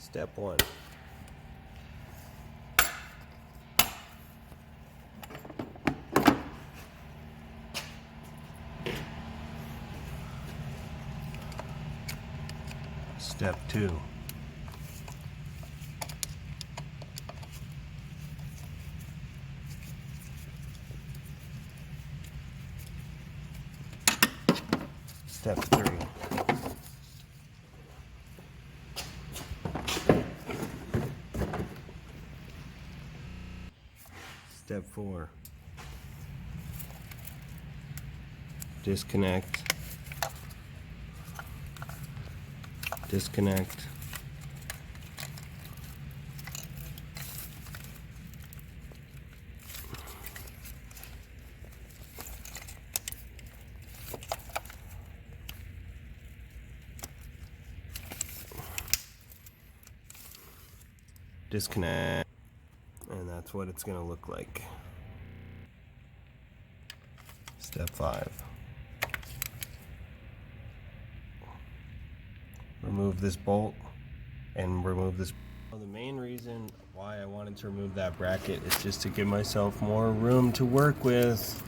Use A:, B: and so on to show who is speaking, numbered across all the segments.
A: Step 1. Step 2. Step 3. Step 4. Disconnect. Disconnect. Disconnect. And that's what it's going to look like. Step 5. Remove this bolt and remove this. Well, the main reason why I wanted to remove that bracket is just to give myself more room to work with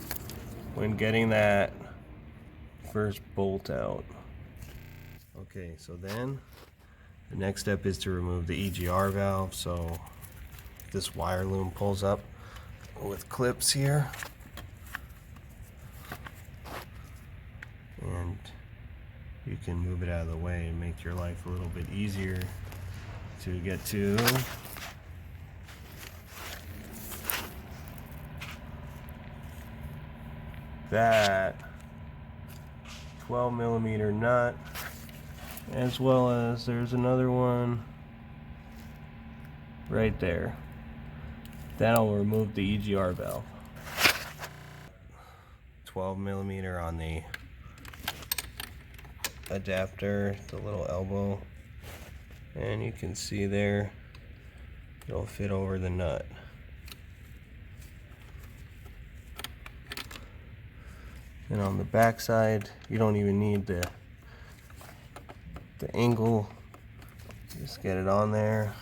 A: when getting that first bolt out. Okay, so then the next step is to remove the EGR valve. So this wire loom pulls up with clips here, and you can move it out of the way and make your life a little bit easier to get to. That 12mm nut, as well as there's another one right there. That'll remove the EGR valve. 12mm on the adapter, the little elbow, and you can see there it'll fit over the nut. And on the back side, you don't even need the angle. Just get it on there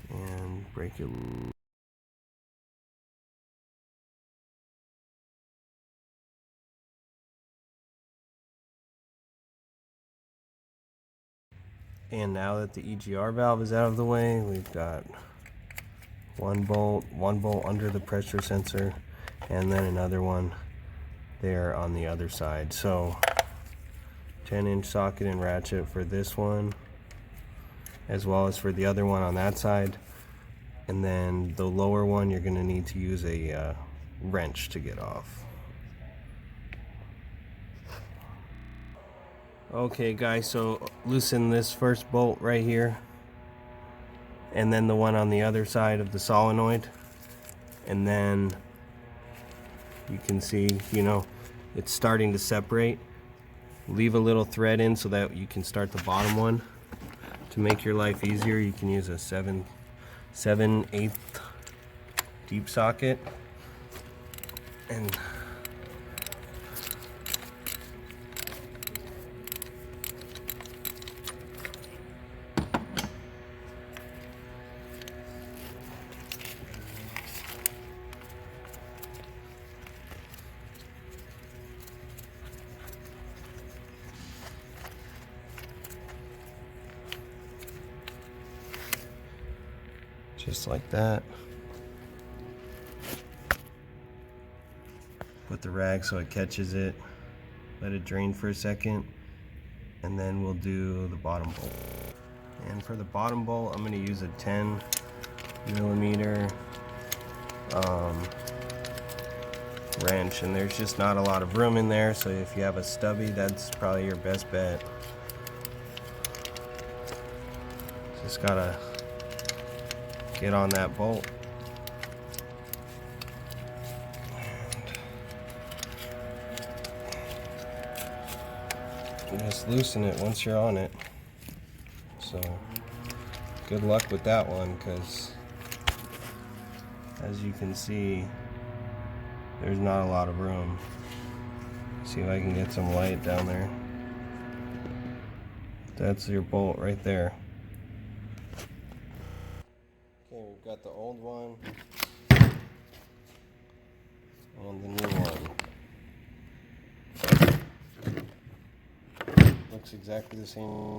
A: and break it loose. And now that the EGR valve is out of the way, we've got one bolt under the pressure sensor, and then another one there on the other side. So 10-inch socket and ratchet for this one, as well as for the other one on that side. And then the lower one, you're going to need to use a wrench to get off. Okay guys, so loosen this first bolt right here, and then the one on the other side of the solenoid, and then you can see, it's starting to separate. Leave a little thread in so that you can start the bottom one. To make your life easier, you can use a 7/8 deep socket, and just like that. Put the rag so it catches it. Let it drain for a second, and then we'll do the bottom bolt. And for the bottom bolt, I'm going to use a 10mm wrench, and there's just not a lot of room in there, so if you have a stubby, that's probably your best bet. Just gotta get on that bolt. And just loosen it once you're on it. So good luck with that one, because as you can see, there's not a lot of room. See if I can get some light down there. That's your bolt right there. Okay, we've got the old one and the new one. Looks exactly the same.